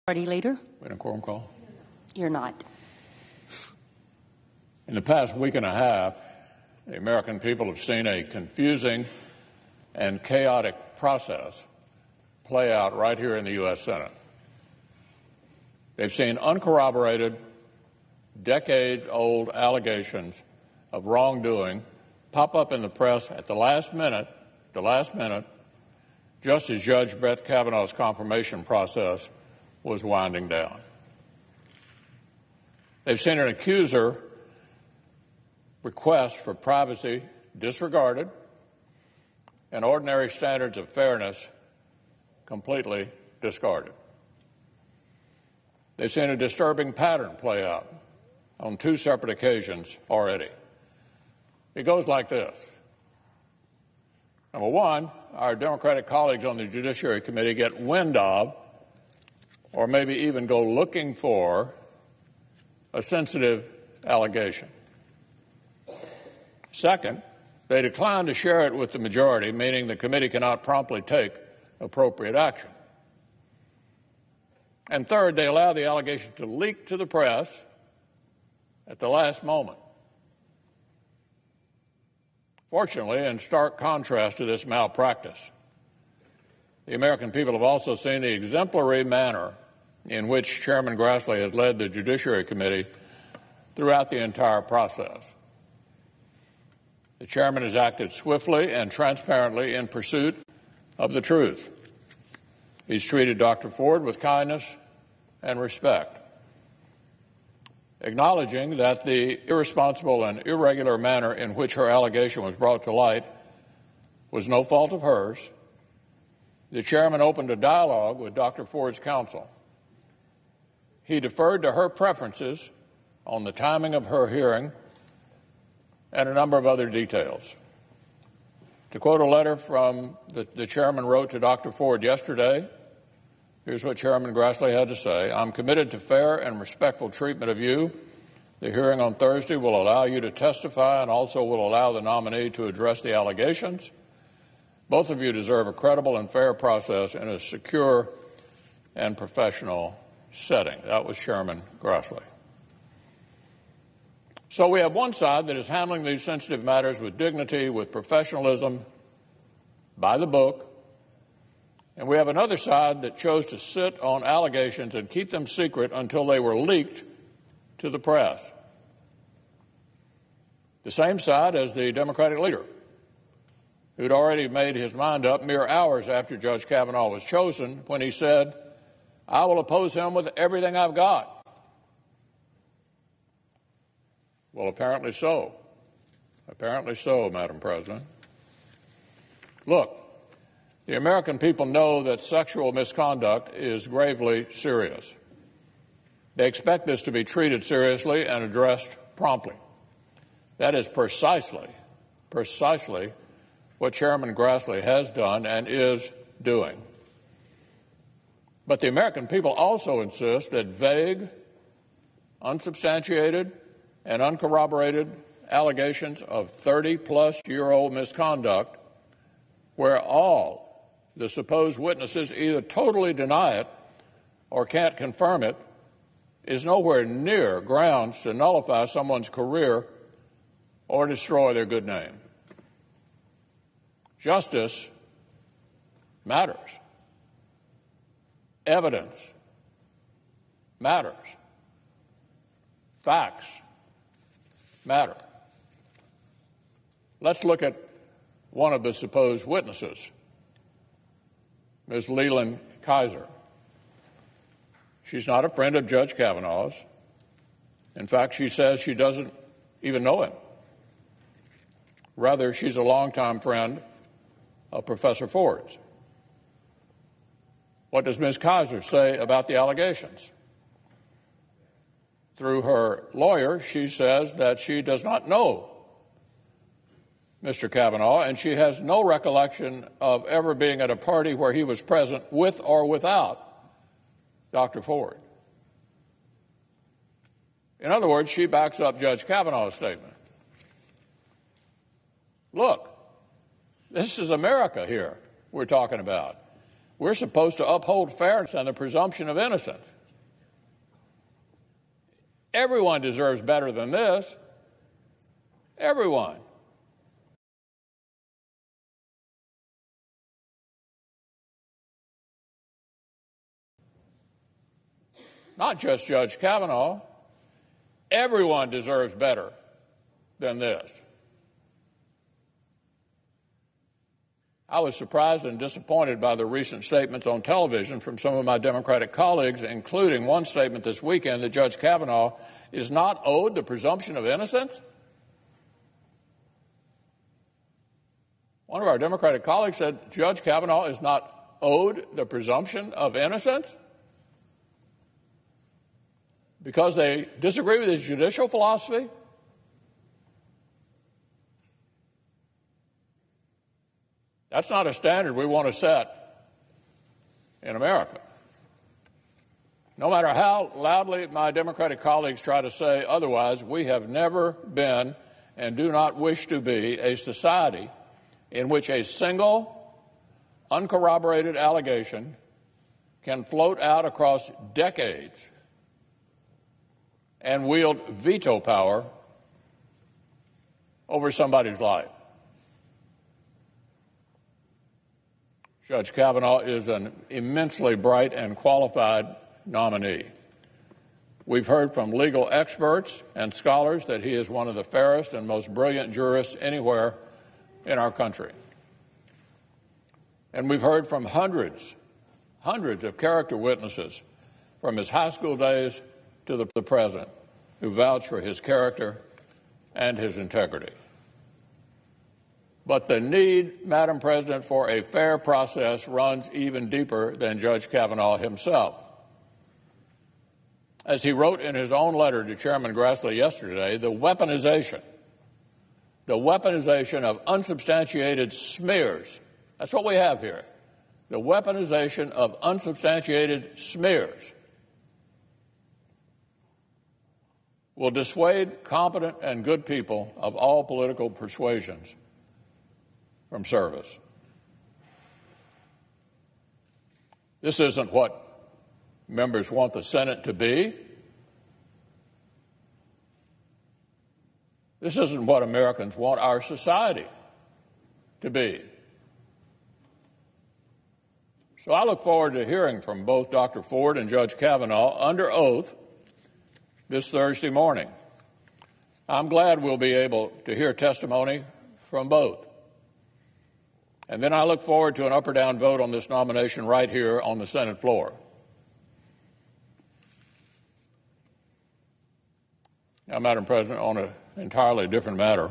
Party Leader? In a quorum call. You're not. In the past week and a half, the American people have seen a confusing and chaotic process play out right here in the U.S. Senate. They've seen uncorroborated, decades-old allegations of wrongdoing pop up in the press at the last minute, just as Judge Brett Kavanaugh's confirmation process was winding down. They've seen an accuser request for privacy disregarded and ordinary standards of fairness completely discarded. They've seen a disturbing pattern play out on two separate occasions already. It goes like this. Number one, our Democratic colleagues on the Judiciary Committee get wind of, or maybe even go looking for, a sensitive allegation. Second, they decline to share it with the majority, meaning the committee cannot promptly take appropriate action. And third, they allow the allegation to leak to the press at the last moment. Fortunately, in stark contrast to this malpractice, the American people have also seen the exemplary manner in which Chairman Grassley has led the Judiciary Committee throughout the entire process. The chairman has acted swiftly and transparently in pursuit of the truth. He's treated Dr. Ford with kindness and respect, acknowledging that the irresponsible and irregular manner in which her allegation was brought to light was no fault of hers. The chairman opened a dialogue with Dr. Ford's counsel. He deferred to her preferences on the timing of her hearing and a number of other details. To quote a letter from the chairman wrote to Dr. Ford yesterday, here's what Chairman Grassley had to say. I'm committed to fair and respectful treatment of you. The hearing on Thursday will allow you to testify and also will allow the nominee to address the allegations. Both of you deserve a credible and fair process in a secure and professional setting. That was Chairman Grassley. So we have one side that is handling these sensitive matters with dignity, with professionalism, by the book, and we have another side that chose to sit on allegations and keep them secret until they were leaked to the press. The same side as the Democratic leader, who'd already made his mind up mere hours after Judge Kavanaugh was chosen when he said, I will oppose him with everything I've got. Well, apparently so. Apparently so, Madam President. Look, the American people know that sexual misconduct is gravely serious. They expect this to be treated seriously and addressed promptly. That is precisely what Chairman Grassley has done and is doing. But the American people also insist that vague, unsubstantiated, and uncorroborated allegations of 30-plus-year-old misconduct, where all the supposed witnesses either totally deny it or can't confirm it, is nowhere near grounds to nullify someone's career or destroy their good name. Justice matters. Evidence matters. Facts matter. Let's look at one of the supposed witnesses, Ms. Leland Kaiser. She's not a friend of Judge Kavanaugh's. In fact, she says she doesn't even know him. Rather, she's a longtime friend of Professor Ford's. What does Ms. Kaiser say about the allegations? Through her lawyer, she says that she does not know Mr. Kavanaugh, and she has no recollection of ever being at a party where he was present with or without Dr. Ford. In other words, she backs up Judge Kavanaugh's statement. Look, this is America here we're talking about. We're supposed to uphold fairness and the presumption of innocence. Everyone deserves better than this. Everyone. Not just Judge Kavanaugh. Everyone deserves better than this. I was surprised and disappointed by the recent statements on television from some of my Democratic colleagues, including one statement this weekend that Judge Kavanaugh is not owed the presumption of innocence. One of our Democratic colleagues said Judge Kavanaugh is not owed the presumption of innocence because they disagree with his judicial philosophy. That's not a standard we want to set in America. No matter how loudly my Democratic colleagues try to say otherwise, we have never been and do not wish to be a society in which a single, uncorroborated allegation can float out across decades and wield veto power over somebody's life. Judge Kavanaugh is an immensely bright and qualified nominee. We've heard from legal experts and scholars that he is one of the fairest and most brilliant jurists anywhere in our country. And we've heard from hundreds of character witnesses from his high school days to the present who vouch for his character and his integrity. But the need, Madam President, for a fair process runs even deeper than Judge Kavanaugh himself. As he wrote in his own letter to Chairman Grassley yesterday, the weaponization of unsubstantiated smears, that's what we have here, the weaponization of unsubstantiated smears will dissuade competent and good people of all political persuasions from service. This isn't what members want the Senate to be. This isn't what Americans want our society to be. So I look forward to hearing from both Dr. Ford and Judge Kavanaugh under oath this Thursday morning. I'm glad we'll be able to hear testimony from both. And then I look forward to an up or down vote on this nomination right here on the Senate floor. Now, Madam President, on an entirely different matter,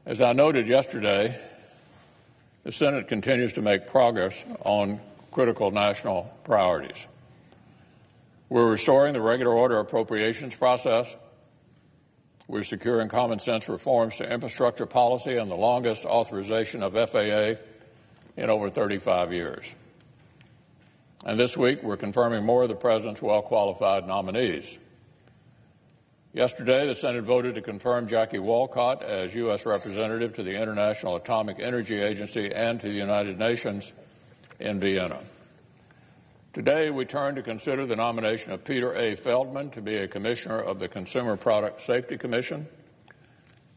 as I noted yesterday, the Senate continues to make progress on critical national priorities. We're restoring the regular order appropriations process. We're securing common sense reforms to infrastructure policy and the longest authorization of FAA in over 35 years. And this week, we're confirming more of the President's well-qualified nominees. Yesterday, the Senate voted to confirm Jackie Walcott as U.S. Representative to the International Atomic Energy Agency and to the United Nations in Vienna. Today, we turn to consider the nomination of Peter A. Feldman to be a Commissioner of the Consumer Product Safety Commission.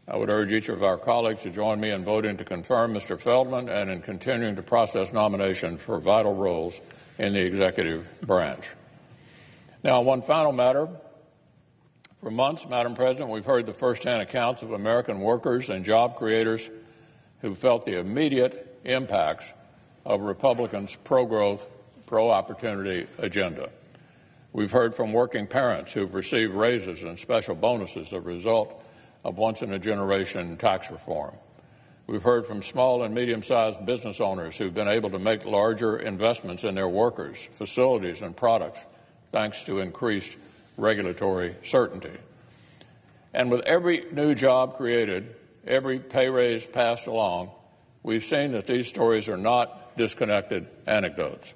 I would urge each of our colleagues to join me in voting to confirm Mr. Feldman and in continuing to process nominations for vital roles in the executive branch. Now, one final matter. For months, Madam President, we've heard the firsthand accounts of American workers and job creators who felt the immediate impacts of Republicans' pro-growth, pro-opportunity agenda. We've heard from working parents who've received raises and special bonuses as a result of once-in-a-generation tax reform. We've heard from small and medium-sized business owners who've been able to make larger investments in their workers, facilities, and products thanks to increased regulatory certainty. And with every new job created, every pay raise passed along, we've seen that these stories are not disconnected anecdotes.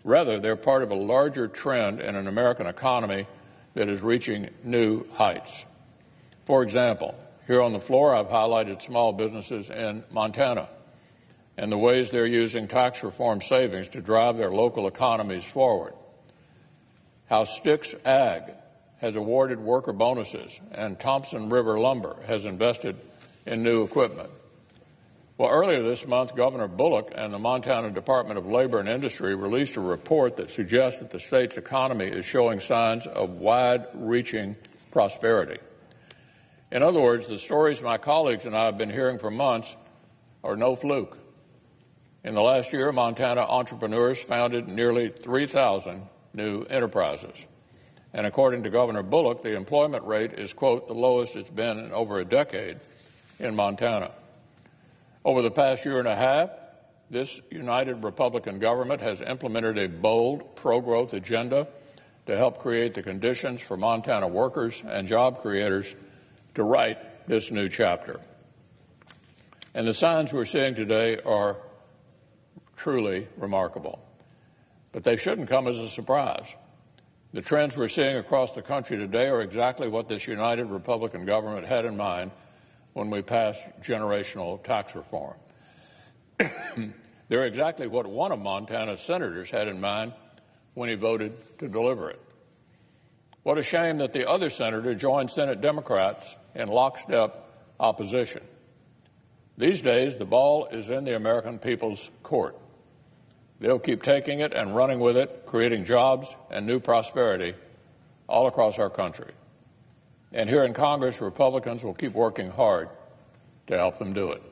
Rather, they're part of a larger trend in an American economy that is reaching new heights. For example, here on the floor, I've highlighted small businesses in Montana. and the ways they're using tax reform savings to drive their local economies forward. How Styx Ag has awarded worker bonuses and Thompson River Lumber has invested in new equipment. Well, earlier this month, Governor Bullock and the Montana Department of Labor and Industry released a report that suggests that the state's economy is showing signs of wide-reaching prosperity. In other words, the stories my colleagues and I have been hearing for months are no fluke. In the last year, Montana entrepreneurs founded nearly 3,000 new enterprises. And according to Governor Bullock, the employment rate is, quote, the lowest it's been in over a decade in Montana. Over the past year and a half, this united Republican government has implemented a bold pro-growth agenda to help create the conditions for Montana workers and job creators to write this new chapter. And the signs we're seeing today are truly remarkable. But they shouldn't come as a surprise. The trends we're seeing across the country today are exactly what this united Republican government had in mind when we passed generational tax reform. They're exactly what one of Montana's senators had in mind when he voted to deliver it. What a shame that the other senator joined Senate Democrats in lockstep opposition. These days, the ball is in the American people's court. They'll keep taking it and running with it, creating jobs and new prosperity all across our country. And here in Congress, Republicans will keep working hard to help them do it.